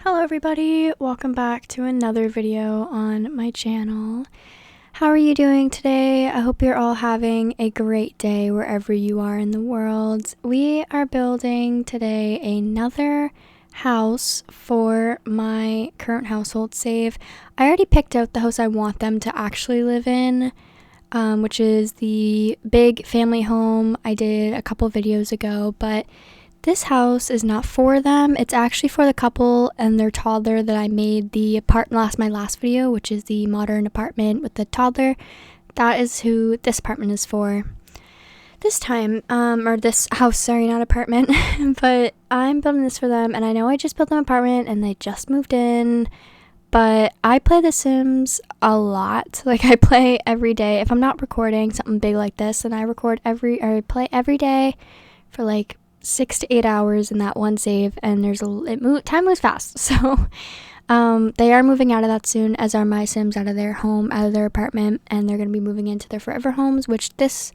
Hello everybody, welcome back to another video on my channel. How are you doing today? I hope you're all having a great day wherever you are in the world. We are building today another house for my current household save. I already picked out the house I want them to actually live in, which is the big family home I did a couple videos ago, but this house is not for them. It's actually for the couple and their toddler that I made my last video, which is the modern apartment with the toddler. That is who this apartment is for. This time, or this house, sorry, not apartment, but I'm building this for them, and I know I just built an apartment and they just moved in, but I play The Sims a lot. Like, I play every day. If I'm not recording something big like this, then I play every day for like 6 to 8 hours in that one save, and time moves fast. So they are moving out of that soon, as are my Sims out of their home, out of their apartment, and they're going to be moving into their forever homes, which this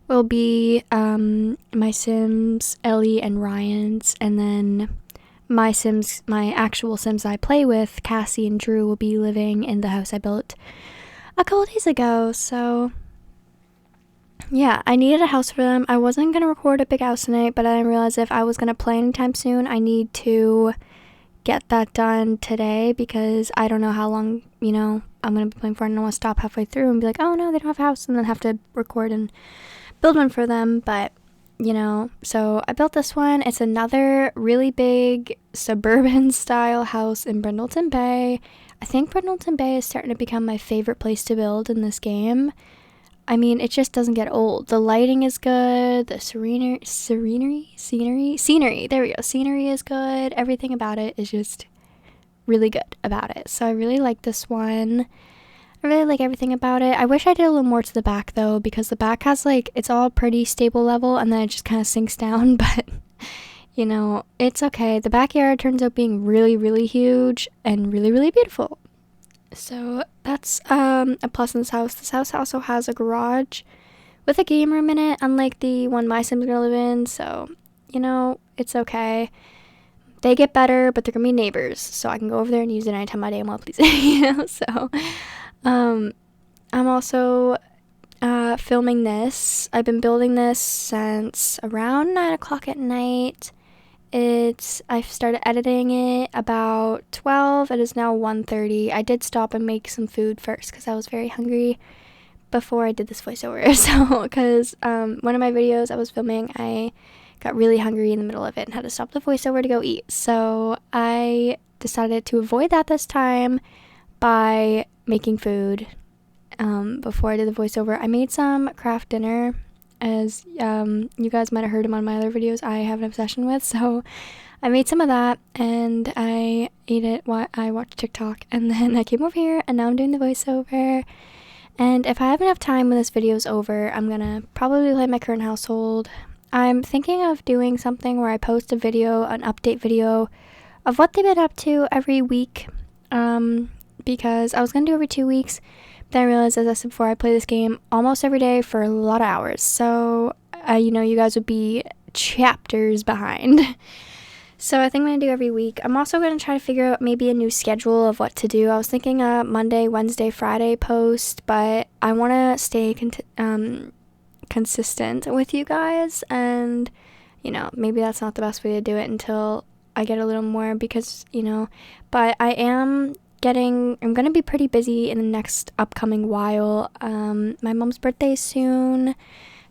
will be my Sims, Ellie and Ryan's, and then my actual Sims I play with, Cassie and Drew, will be living in the house I built a couple days ago. So yeah, I needed a house for them. I wasn't going to record a big house tonight, but I realized if I was going to play anytime soon, I need to get that done today, because I don't know how long, I'm going to be playing for, and I don't want to stop halfway through and be like, oh no, they don't have a house, and then have to record and build one for them. But, so I built this one. It's another really big suburban style house in Brindleton Bay. I think Brindleton Bay is starting to become my favorite place to build in this game. I mean, it just doesn't get old. The lighting is good. The scenery, there we go. Scenery is good. Everything about it is just really good about it. So I really like this one. I really like everything about it. I wish I did a little more to the back though, because the back has it's all pretty stable level, and then it just kind of sinks down. But it's okay. The backyard turns out being really, really huge and really, really beautiful. So that's a plus in this house. This house also has a garage with a game room in it, unlike the one my Sims are gonna live in. So, it's okay. They get better, but they're gonna be neighbors, so I can go over there and use it anytime I day well, please. So, I'm also filming this. I've been building this since around 9 o'clock at night. I started editing it about 12. It is now 1:30. I did stop and make some food first because I was very hungry before I did this voiceover. So, because one of my videos I was filming, I got really hungry in the middle of it and had to stop the voiceover to go eat. So I decided to avoid that this time by making food before I did the voiceover. I made some craft dinner. As you guys might have heard in one of my other videos, I have an obsession with. So I made some of that and I ate it while I watched TikTok, and then I came over here and now I'm doing the voiceover. And if I have enough time when this video is over, I'm gonna probably play my current household. I'm thinking of doing something where I post an update video of what they've been up to every week, because I was gonna do every 2 weeks. Then I realized, as I said before, I play this game almost every day for a lot of hours. So, you guys would be chapters behind. So I think I'm going to do every week. I'm also going to try to figure out maybe a new schedule of what to do. I was thinking a Monday, Wednesday, Friday post, but I want to stay consistent with you guys. And, maybe that's not the best way to do it until I get a little more, because, but I'm going to be pretty busy in the next upcoming while. My mom's birthday is soon,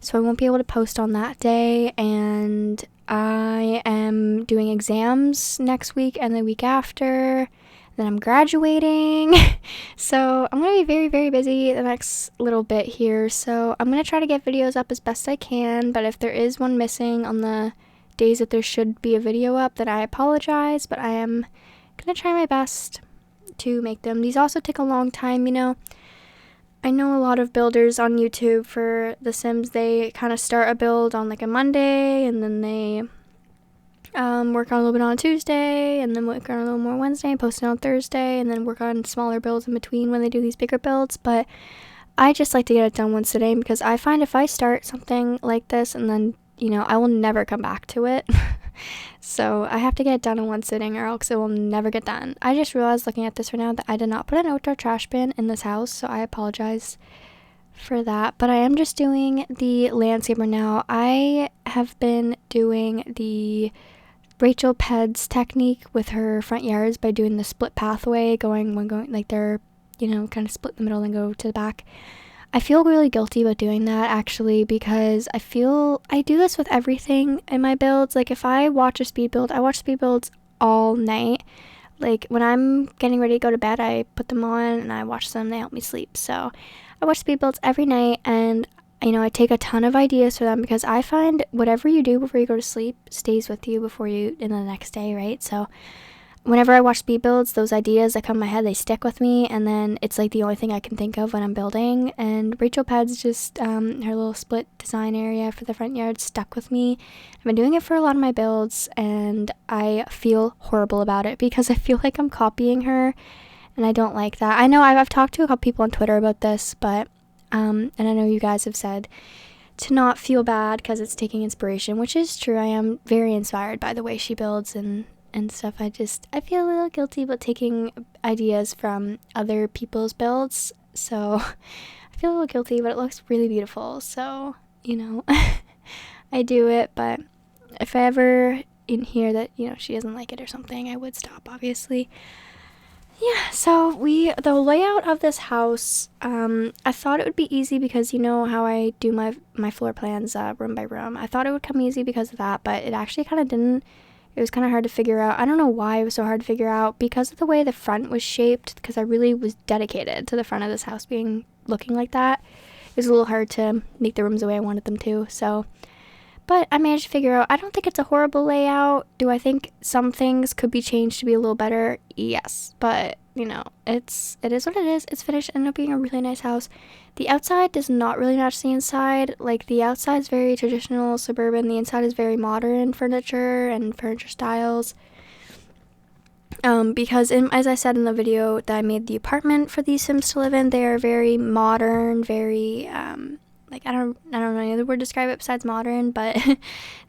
so I won't be able to post on that day, and I am doing exams next week and the week after. Then I'm graduating. So I'm going to be very, very busy the next little bit here. So I'm going to try to get videos up as best I can, but if there is one missing on the days that there should be a video up, then I apologize, but I am going to try my best to make them. These also take a long time, I know a lot of builders on YouTube for The Sims, they kind of start a build on a Monday, and then they work on a little bit on a Tuesday, and then work on a little more Wednesday, post it on Thursday, and then work on smaller builds in between when they do these bigger builds. But I just like to get it done once a day, because I find if I start something like this and then I will never come back to it. So I have to get it done in one sitting or else it will never get done. I just realized looking at this right now that I did not put an outdoor trash bin in this house, so I apologize for that. But I am just doing the landscaper now. I have been doing the Rachel Ped's technique with her front yards by doing the split pathway, going like they're, kind of split in the middle and go to the back. I feel really guilty about doing that, actually, because I feel I do this with everything in my builds. Like, if I watch a speed build, I watch speed builds all night. Like, when I'm getting ready to go to bed, I put them on and I watch them. They help me sleep. So I watch speed builds every night, and I take a ton of ideas for them, because I find whatever you do before you go to sleep stays with you before you in the next day, right? So whenever I watch speed builds, those ideas that come in my head, they stick with me, and then it's like the only thing I can think of when I'm building. And Rachel Ped's just her little split design area for the front yard stuck with me. I've been doing it for a lot of my builds, and I feel horrible about it because I feel like I'm copying her, and I don't like that. I know I've talked to a couple people on Twitter about this, but and I know you guys have said to not feel bad because it's taking inspiration, which is true. I am very inspired by the way she builds and stuff. I feel a little guilty about taking ideas from other people's builds, so I feel a little guilty, but it looks really beautiful, so I do it. But if I ever hear that she doesn't like it or something, I would stop, obviously. Yeah, so the layout of this house, I thought it would be easy because how I do my floor plans room by room. I thought it would come easy because of that, but it actually kind of didn't. It was kind of hard to figure out. I don't know why it was so hard to figure out, because of the way the front was shaped, because I really was dedicated to the front of this house looking like that. It was a little hard to make the rooms the way I wanted them to, so. But I managed to figure out, I don't think it's a horrible layout. Do I think some things could be changed to be a little better? Yes. But, it is what it is. It's finished. It ended up being a really nice house. The outside does not really match the inside. Like, the outside is very traditional, suburban. The inside is very modern furniture and furniture styles. Because as I said in the video that I made the apartment for these Sims to live in, they are very modern, very, like, I don't know any other word to describe it besides modern, but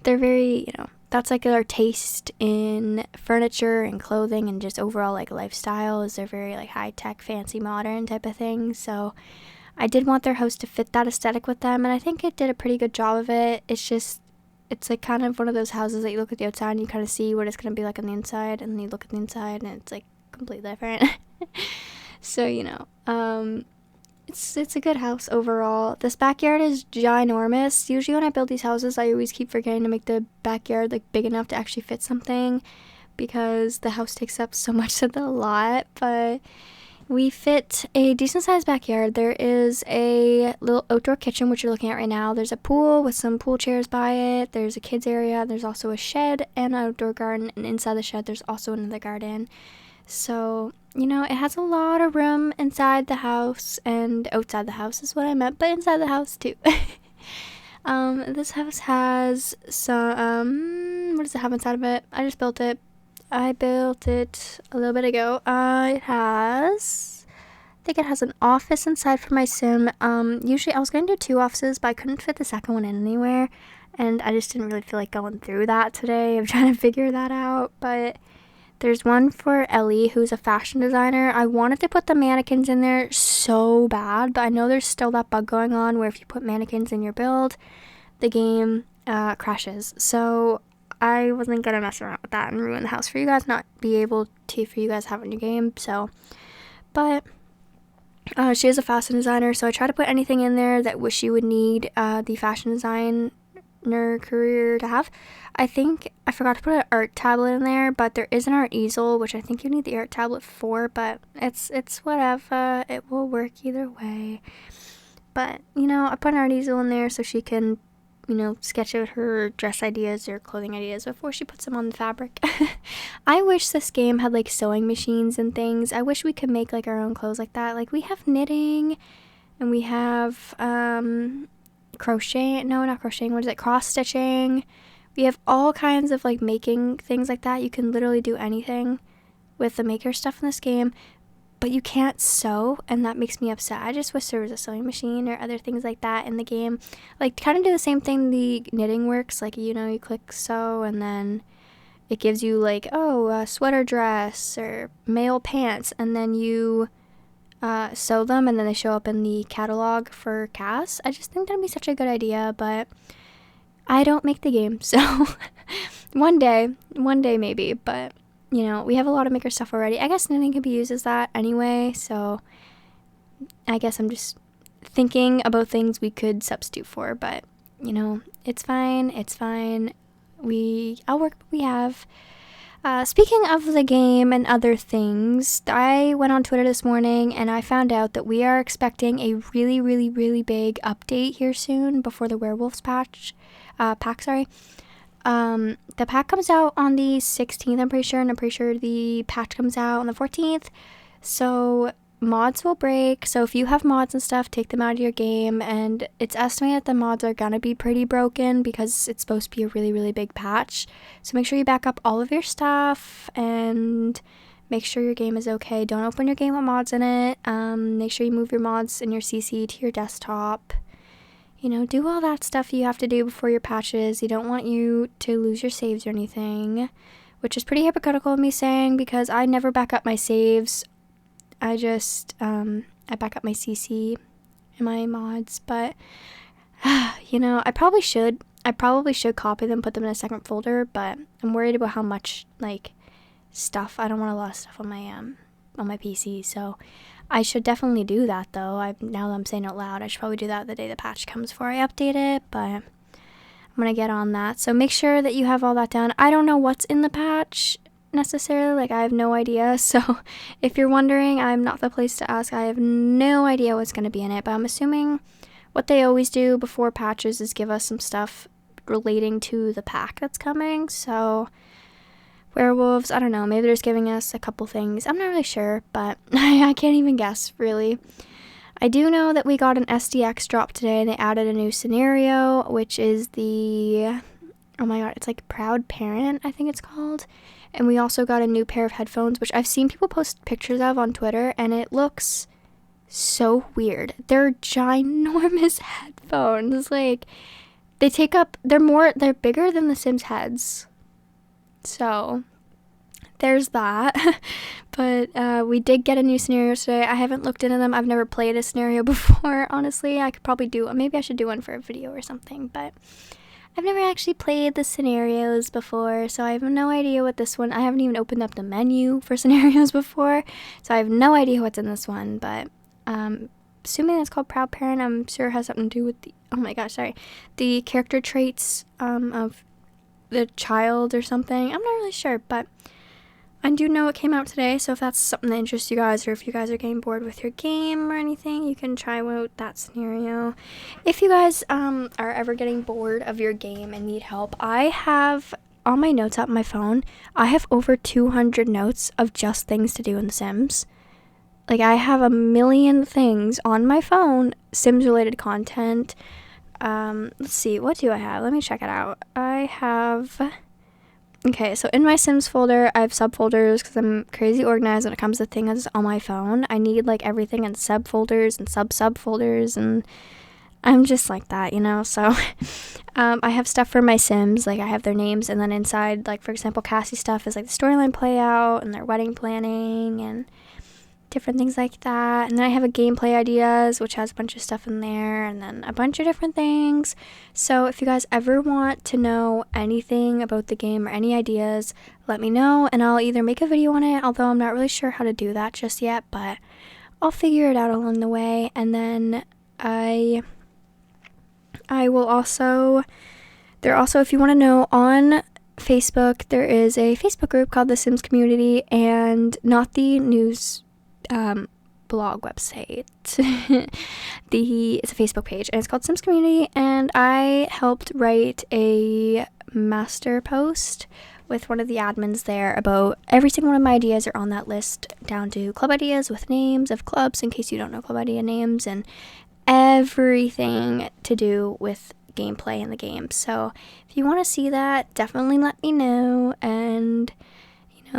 they're very, that's like their taste in furniture and clothing and just overall like lifestyle, is they're very like high-tech, fancy, modern type of thing. So I did want their house to fit that aesthetic with them, and I think it did a pretty good job of it. It's like kind of one of those houses that you look at the outside and you kind of see what it's going to be like on the inside, and then you look at the inside and it's like completely different. So, it's a good house overall. This backyard is ginormous. Usually when I build these houses, I always keep forgetting to make the backyard like big enough to actually fit something, because the house takes up so much of the lot. But we fit a decent sized backyard. There is a little outdoor kitchen, which you're looking at right now. There's a pool with some pool chairs by it. There's a kids area. There's also a shed and an outdoor garden, and inside the shed there's also another garden. So, it has a lot of room inside the house, and outside the house is what I meant, but inside the house too. This house has some, what does it have inside of it? I just built it. I built it a little bit ago. I think it has an office inside for my sim. Usually I was going to do 2 offices, but I couldn't fit the second one in anywhere, and I just didn't really feel like going through that today. I'm trying to figure that out, but there's one for Ellie, who's a fashion designer. I wanted to put the mannequins in there so bad, but I know there's still that bug going on where if you put mannequins in your build, the game crashes. So I wasn't going to mess around with that and ruin the house for you guys, not be able to for you guys to have in your game. So, but she is a fashion designer, so I try to put anything in there that she would need the fashion designer career to have. I think I forgot to put an art tablet in there, but there is an art easel, which I think you need the art tablet for, but it's whatever. It will work either way. But, I put an art easel in there so she can, sketch out her dress ideas or clothing ideas before she puts them on the fabric. I wish this game had, like, sewing machines and things. I wish we could make, like, our own clothes like that. Like, we have knitting, and we have, cross-stitching. We have all kinds of like making things like that. You can literally do anything with the maker stuff in this game. but you can't sew, and that makes me upset. I just wish there was a sewing machine or other things like that in the game. Like, kind of do the same thing the knitting works. Like, you know, you click sew, and then it gives you, like, oh, a sweater dress or male pants, and then you sew them, and then they show up in the catalog for Cass. I just think that'd be such a good idea, but I don't make the game, so one day maybe, but you know, we have a lot of maker stuff already. I guess knitting could be used as that anyway, so I guess I'm just thinking about things we could substitute for, but you know, it's fine. I'll work what we have. Speaking of the game and other things, I went on Twitter this morning and I found out that we are expecting a really, really, really big update here soon before the werewolves pack. The pack comes out on the 16th, I'm pretty sure, and I'm pretty sure the patch comes out on the 14th. So mods will break. So if you have mods and stuff, take them out of your game, and it's estimated the mods are gonna be pretty broken because it's supposed to be a really, really big patch. So make sure you back up all of your stuff and make sure your game is okay. Don't open your game with mods in it. Make sure you move your mods and your CC to your desktop. You know, do all that stuff you have to do before your patches. You don't want you to lose your saves or anything, which is pretty hypocritical of me saying because I never back up my saves. I just, I back up my CC and my mods, but, you know, I probably should copy them, put them in a second folder, but I'm worried about how much, like, stuff, I don't want a lot of stuff on my PC, so I should definitely do that, though. Now that I'm saying it out loud, I should probably do that the day the patch comes before I update it, but I'm gonna get on that, so make sure that you have all that done. I don't know what's in the patch necessarily, like I have no idea, so if you're wondering, I'm not the place to ask. I have no idea what's going to be in it, but I'm assuming what they always do before patches is give us some stuff relating to the pack that's coming. So werewolves, I don't know, maybe they're just giving us a couple things. I'm not really sure, but I can't even guess really. I do know that we got an SDX drop today and they added a new scenario, which is the, oh my god, it's like Proud Parent, I think it's called. And we also got a new pair of headphones, which I've seen people post pictures of on Twitter, and it looks so weird. They're ginormous headphones. Like, they're bigger than the Sims heads. So, there's that. But we did get a new scenario today. I haven't looked into them. I've never played a scenario before, honestly. I could probably maybe I should do one for a video or something, but I've never actually played the scenarios before, so I have no idea what this one, I haven't even opened up the menu for scenarios before, so I have no idea what's in this one, but assuming it's called Proud Parent, I'm sure it has something to do with the character traits of the child or something. I'm not really sure, but I do know it came out today, so if that's something that interests you guys, or if you guys are getting bored with your game or anything, you can try out that scenario. If you guys are ever getting bored of your game and need help, I have, on my notes app on my phone, I have over 200 notes of just things to do in The Sims. Like, I have a million things on my phone, Sims-related content. Let's see, what do I have? Let me check it out. I have... Okay, so in my Sims folder, I have subfolders because I'm crazy organized when it comes to things on my phone. I need, like, everything in subfolders and subfolders, and I'm just like that, you know? So I have stuff for my Sims, like I have their names, and then inside, like, for example, Cassie stuff is, like, the storyline playout and their wedding planning and different things like that. And then I have a gameplay ideas, which has a bunch of stuff in there, and then a bunch of different things. So if you guys ever want to know anything about the game or any ideas, let me know, and I'll either make a video on it, although I'm not really sure how to do that just yet, but I'll figure it out along the way. And then I will also, if you want to know, on Facebook, there is a Facebook group called The Sims Community, and not the news blog website. It's a Facebook page, and it's called Sims Community, and I helped write a master post with one of the admins there about every single one of my ideas are on that list, down to club ideas with names of clubs in case you don't know club idea names, and everything to do with gameplay in the game. So if you want to see that, definitely let me know. And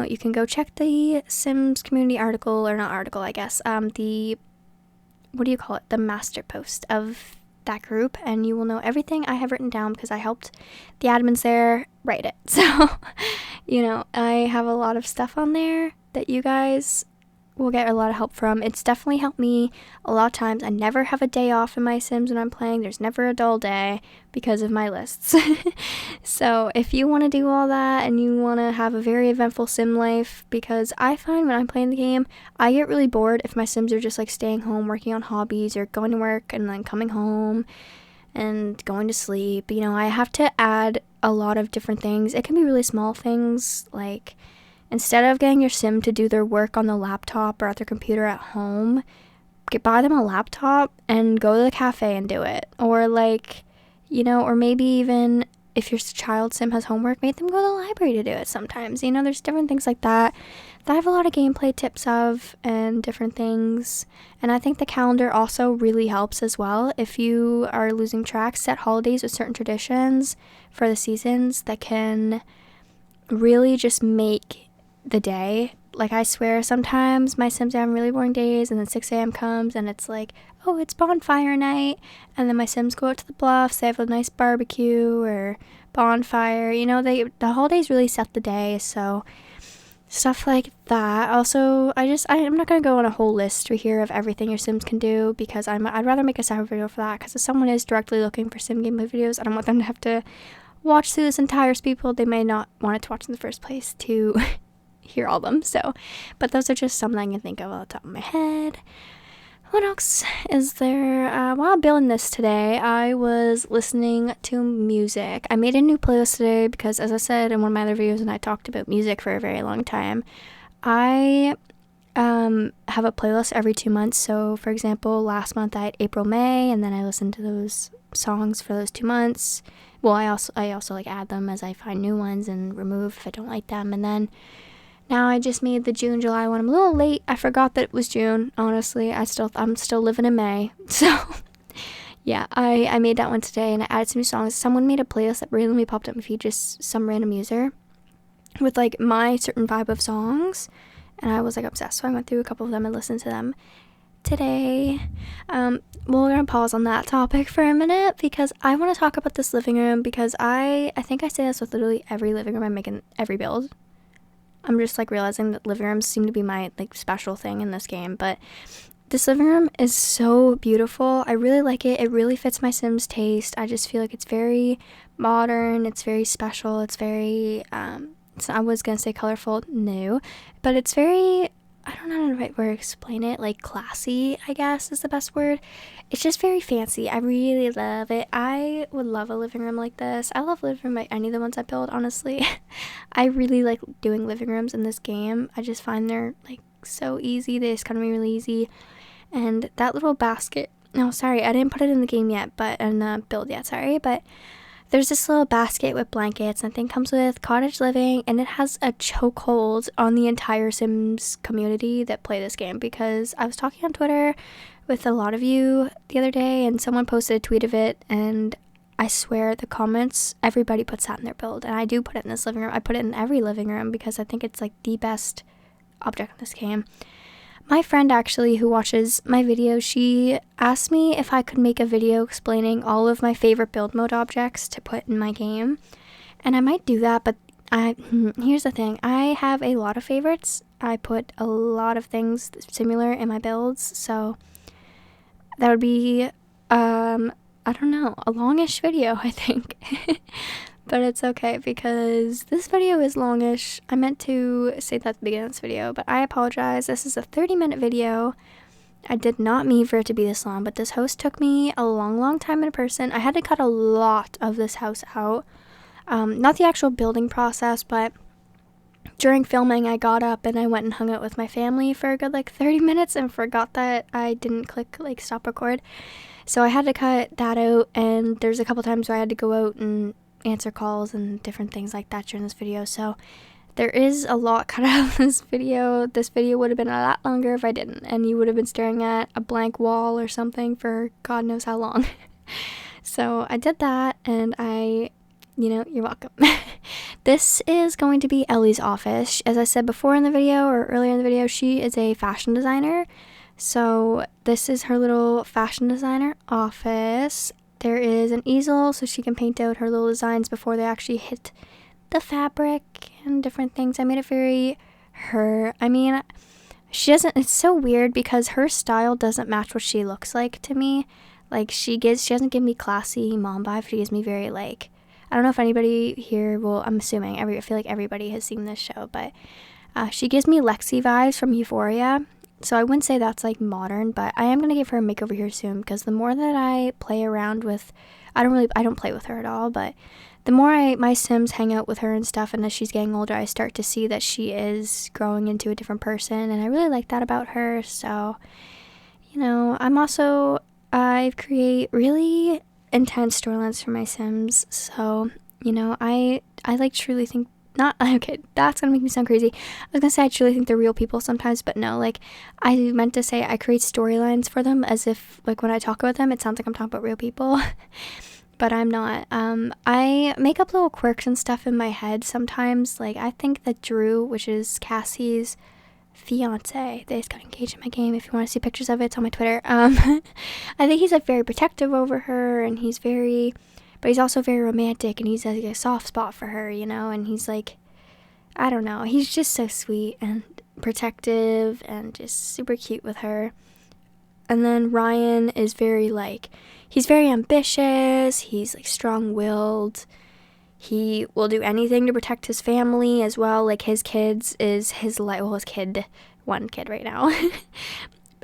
you can go check the Sims community article, or not article, I guess, the, what do you call it, the master post of that group, and you will know everything I have written down because I helped the admins there write it. So, I have a lot of stuff on there that you guys will get a lot of help from. It's definitely helped me a lot of times. I never have a day off in my Sims when I'm playing. There's never a dull day because of my lists. So if you want to do all that and you want to have a very eventful sim life, because I find when I'm playing the game, I get really bored if my Sims are just like staying home, working on hobbies, or going to work and then coming home and going to sleep. I have to add a lot of different things. It can be really small things, like instead of getting your Sim to do their work on the laptop or at their computer at home, buy them a laptop and go to the cafe and do it. Or or maybe even if your child Sim has homework, make them go to the library to do it sometimes. There's different things like that I have a lot of gameplay tips of and different things. And I think the calendar also really helps as well. If you are losing track, set holidays with certain traditions for the seasons that can really just make the day. Like, I swear sometimes my Sims have really boring days, and then 6 a.m. comes and it's like, oh, it's bonfire night, and then my Sims go out to the bluffs, they have a nice barbecue or bonfire. The holidays really set the day, so stuff like that. Also, I'm not gonna go on a whole list here of everything your Sims can do, because I'd rather make a separate video for that, because if someone is directly looking for Sim gameplay videos, I don't want them to have to watch through this entire speed. They may not want it to watch in the first place to hear all of them. So, but those are just something I can think of off the top of my head. What else is there? While building this today, I was listening to music. I made a new playlist today because, as I said in one of my other videos, and I talked about music for a very long time, I have a playlist every 2 months. So, for example, last month I had April, May, and then I listened to those songs for those 2 months. Well, I also like add them as I find new ones and remove if I don't like them, and then now I just made the June, July one. I'm a little late. I forgot that it was June. Honestly, I'm still living in May. So, yeah, I made that one today, and I added some new songs. Someone made a playlist that randomly popped up in my feed, just some random user, with like my certain vibe of songs, and I was like obsessed. So I went through a couple of them and listened to them today. We're gonna pause on that topic for a minute because I want to talk about this living room, because I think I say this with literally every living room I make in every build. I'm just like realizing that living rooms seem to be my like special thing in this game, but this living room is so beautiful. I really like it. It really fits my Sims taste. I just feel like it's very modern, it's very special, it's very so I was gonna say colorful, no, but it's very, I don't know the right word to explain it, like classy, I guess is the best word. It's just very fancy. I really love it. I would love a living room like this. I love living room like any of the ones I build, honestly. I really like doing living rooms in this game. I just find they're like so easy. They just come to me really easy. And that little basket, no, sorry, I didn't put it in the game yet, but in the build yet, sorry, but there's this little basket with blankets, and I think comes with cottage living, and it has a chokehold on the entire Sims community that play this game, because I was talking on Twitter with a lot of you the other day, and someone posted a tweet of it, and I swear the comments, everybody puts that in their build, and I do put it in this living room. I put it in every living room because I think it's like the best object in this game. My friend actually who watches my videos, she asked me if I could make a video explaining all of my favorite build mode objects to put in my game, and I might do that, but here's the thing, I have a lot of favorites. I put a lot of things similar in my builds, so that would be I don't know, a longish video, I think. But it's okay because this video is longish. I meant to say that at the beginning of this video, but I apologize. This is a 30-minute video. I did not mean for it to be this long, but this house took me a long time in person. I had to cut a lot of this house out. Not the actual building process, but during filming, I got up and I went and hung out with my family for a good 30 minutes and forgot that I didn't click stop record. So I had to cut that out, and there's a couple times where I had to go out and answer calls and different things like that during this video, so there is a lot cut out of this video. This video would have been a lot longer if I didn't, and you would have been staring at a blank wall or something for God knows how long. So I did that, and you're welcome. this is going to be Ellie's office. As I said before in the video, or earlier in the video, she is a fashion designer. So this is her little fashion designer office. There is an easel so she can paint out her little designs before they actually hit the fabric and different things. I made it very her. I mean, she doesn't, it's so weird because her style doesn't match what she looks like to me. Like, she doesn't give me classy mom vibe. She gives me very, like, I don't know if anybody here, well, I'm assuming, I feel like everybody has seen this show, but she gives me Lexi vibes from Euphoria. So I wouldn't say that's, like, modern, but I am going to give her a makeover here soon, because the more that I play around with, I don't play with her at all, but the more my Sims hang out with her and stuff, and as she's getting older, I start to see that she is growing into a different person, and I really like that about her. So, you know, I create really intense storylines for my Sims, so, you know, I like truly think, not, okay, that's gonna make me sound crazy. I was gonna say I truly think they're real people sometimes, but no, like, I meant to say I create storylines for them as if, like, when I talk about them, it sounds like I'm talking about real people, but I'm not. I make up little quirks and stuff in my head sometimes. Like, I think that Drew, which is Cassie's fiance, they just got engaged in my game. If you want to see pictures of it, it's on my Twitter. I think he's, like, very protective over her, and but he's also very romantic, and he's, like, a soft spot for her, you know, and he's, like, I don't know, he's just so sweet and protective and just super cute with her. And then Ryan is very, like, he's very ambitious, he's, like, strong-willed, he will do anything to protect his family as well. Like, his kids is his life, well, one kid right now,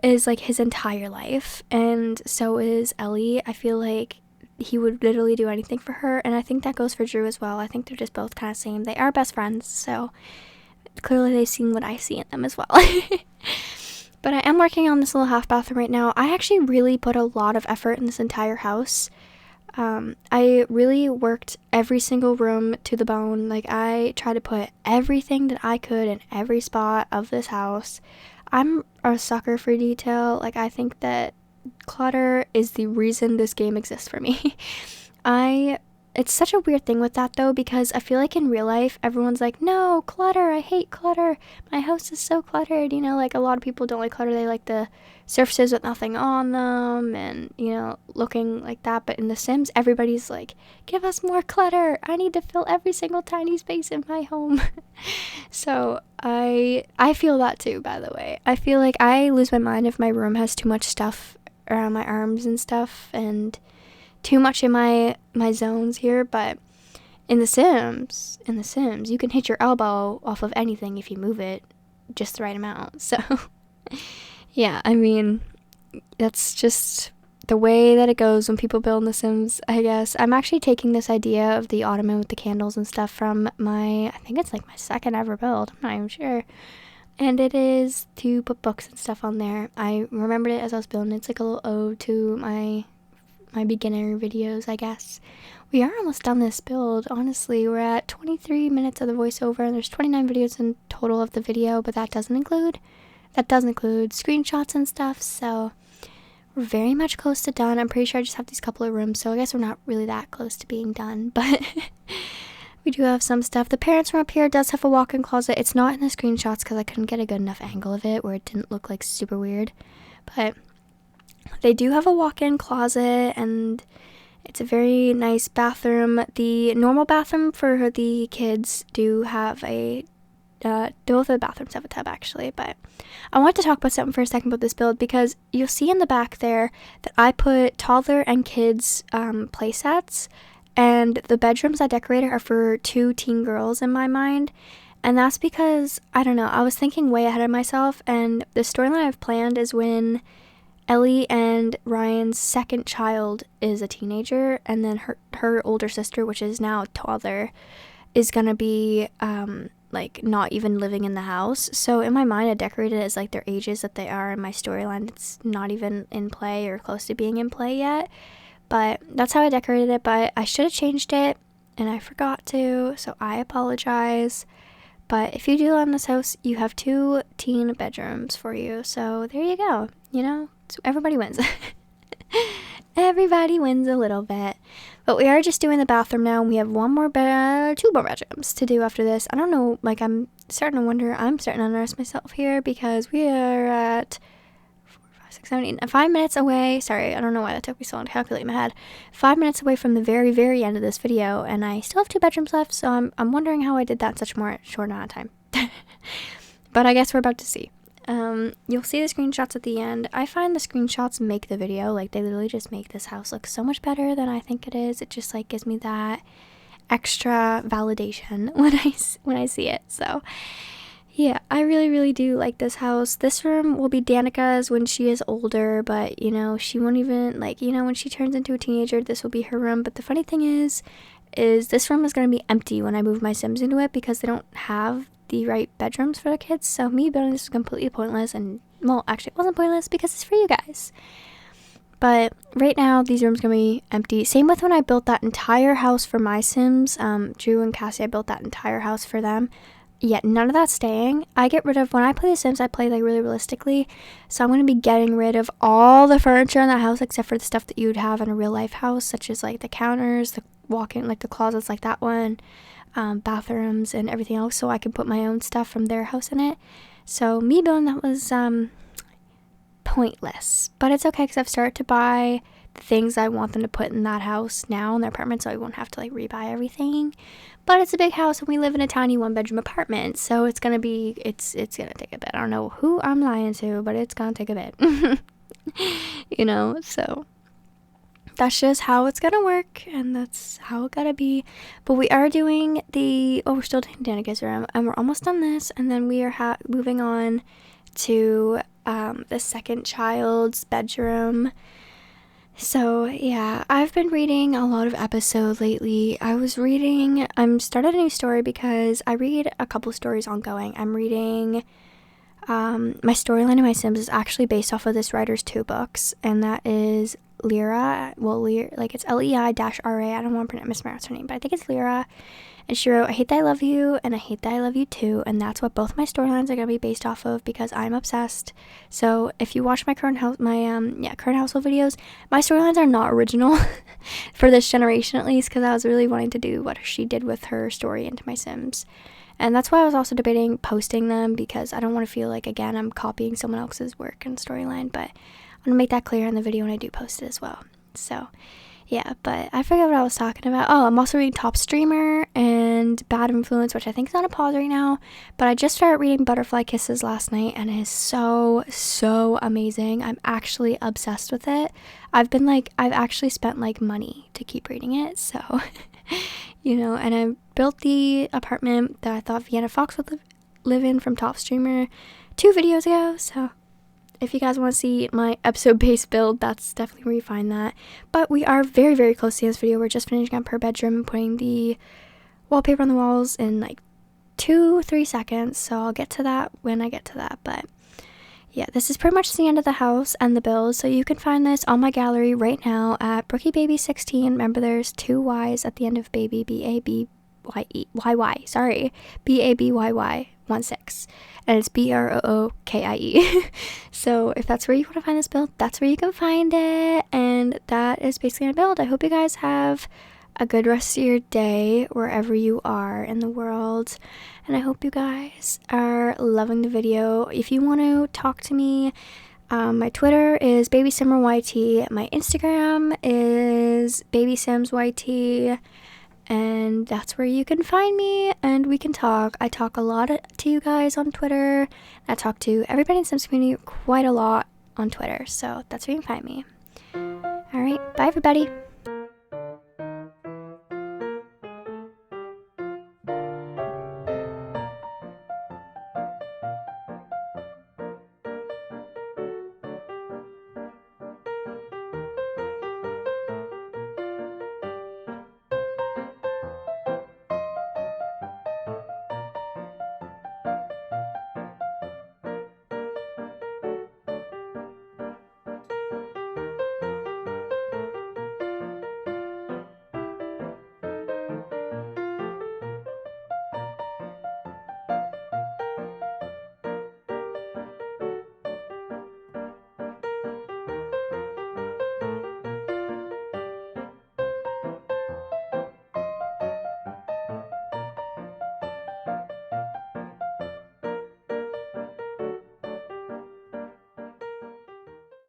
is, like, his entire life, and so is Ellie. I feel like he would literally do anything for her, and I think that goes for Drew as well. I think they're just both kind of same. They are best friends, so clearly they've seen what I see in them as well. But I am working on this little half bathroom right now. I actually really put a lot of effort in this entire house. I really worked every single room to the bone. Like, I tried to put everything that I could in every spot of this house. I'm a sucker for detail. Like, I think that clutter is the reason this game exists for me. It's such a weird thing with that, though, because I feel like in real life, everyone's like, no, clutter, I hate clutter, my house is so cluttered, you know, like, a lot of people don't like clutter, they like the surfaces with nothing on them, and, you know, looking like that, but in The Sims, everybody's like, give us more clutter, I need to fill every single tiny space in my home. So, I feel that too, by the way. I feel like I lose my mind if my room has too much stuff around my arms and stuff, and too much in my zones here, but in The Sims, you can hit your elbow off of anything if you move it just the right amount. So, yeah, I mean, that's just the way that it goes when people build in The Sims, I guess. I'm actually taking this idea of the ottoman with the candles and stuff from I think it's like my second ever build, I'm not even sure. And it is to put books and stuff on there. I remembered it as I was building. It's like a little ode to my beginner videos, I guess. We are almost done this build, honestly. We're at 23 minutes of the voiceover, and there's 29 videos in total of the video, but that does include screenshots and stuff, so we're very much close to done. I'm pretty sure I just have these couple of rooms, so I guess we're not really that close to being done, but we do have some stuff. The parents' room up here does have a walk-in closet. It's not in the screenshots because I couldn't get a good enough angle of it where it didn't look, like, super weird, but they do have a walk-in closet, and it's a very nice bathroom. The normal bathroom for the kids do have both of the bathrooms have a tub, actually, but I want to talk about something for a second about this build, because you'll see in the back there that I put toddler and kids play sets, and the bedrooms I decorated are for 2 teen girls in my mind, and that's because, I don't know, I was thinking way ahead of myself, and the storyline I've planned is when Ellie and Ryan's second child is a teenager, and then her older sister, which is now a toddler, is gonna be like not even living in the house. So in my mind, I decorated it as like their ages that they are in my storyline. It's not even in play or close to being in play yet, but that's how I decorated it. But I should have changed it, and I forgot to, so I apologize. But if you do live in this house, you have 2 teen bedrooms for you, so there you go, you know, so everybody wins. Everybody wins a little bit. But we are just doing the bathroom now, and we have two more bedrooms to do after this. I don't know, like, I'm starting to underestimate myself here, because we are at 5 minutes away. Sorry, I don't know why that took me so long to calculate in my head. 5 minutes away from the very, very end of this video, and I still have 2 bedrooms left, so I'm wondering how I did that in such a short amount of time. But I guess we're about to see. You'll see the screenshots at the end. I find the screenshots make the video, like, they literally just make this house look so much better than I think it is. It just, like, gives me that extra validation when I see it. So yeah, I really, really do like this house. This room will be Danica's when she is older, but, you know, she won't even, like, you know, when she turns into a teenager, this will be her room. But the funny thing is this room is going to be empty when I move my Sims into it, because they don't have the right bedrooms for the kids. So me building this is completely pointless, and, well, actually it wasn't pointless because it's for you guys. But right now, these rooms going to be empty. Same with when I built that entire house for my Sims. Drew and Cassie, I built that entire house for them. Yet none of that's staying. I get rid of, when I play The Sims, I play, like, really realistically. So I'm going to be getting rid of all the furniture in that house, except for the stuff that you would have in a real life house, such as, like, the counters, the walk-in, like, the closets, like that one, bathrooms, and everything else, so I can put my own stuff from their house in it. So me building that was pointless, but it's okay, because I've started to buy the things I want them to put in that house now in their apartment, so I won't have to, like, rebuy everything. But it's a big house, and we live in a tiny 1-bedroom apartment, so it's gonna take a bit. I don't know who I'm lying to, but it's gonna take a bit. You know, so that's just how it's gonna work, and that's how it gotta be. But we are doing we're still doing Danica's room, and we're almost done this, and then we are moving on to the second child's bedroom. So yeah, I've been reading a lot of episodes lately. I'm started a new story because I read a couple stories ongoing. I'm reading my storyline in my Sims is actually based off of this writer's 2 books, and that is Lyra. Well, like, it's Lei-RA. I don't want to mispronounce her name, but I think it's Lyra. And she wrote I Hate That I Love You and I Hate That I Love You Too, and that's what both my storylines are going to be based off of, because I'm obsessed. So if you watch my current household videos, my storylines are not original for this generation, at least, because I was really wanting to do what she did with her story into my Sims. And that's why I was also debating posting them, because I don't want to feel like, again, I'm copying someone else's work and storyline, but I'm going to make that clear in the video when I do post it as well. So yeah, but I forget what I was talking about. Oh, I'm also reading Top Streamer and Bad Influence, which I think is on a pause right now. But I just started reading Butterfly Kisses last night, and it is so, so amazing. I'm actually obsessed with it. I've actually spent, like, money to keep reading it. So, you know, and I built the apartment that I thought Vienna Fox would live in from Top Streamer 2 videos ago. So if you guys want to see my episode-based build, that's definitely where you find that. But we are very, very close to this video. We're just finishing up her bedroom and putting the wallpaper on the walls in, like, 2-3 seconds. So I'll get to that when I get to that. But yeah, this is pretty much the end of the house and the build. So you can find this on my gallery right now at BrookieBaby16. Remember, there's 2 Y's at the end of baby, B-A-B-Y-Y, sorry, BABYY16, and it's BROOKIE. So if that's where you want to find this build, that's where you can find it. And that is basically my build. I hope you guys have a good rest of your day wherever you are in the world, and I hope you guys are loving the video. If you want to talk to me, my Twitter is BabySimmerYT, my Instagram is BabySimsYT, and that's where you can find me, and we can talk. I talk a lot to you guys on Twitter. I talk to everybody in Sims community quite a lot on Twitter, so that's where you can find me. Alright, bye everybody.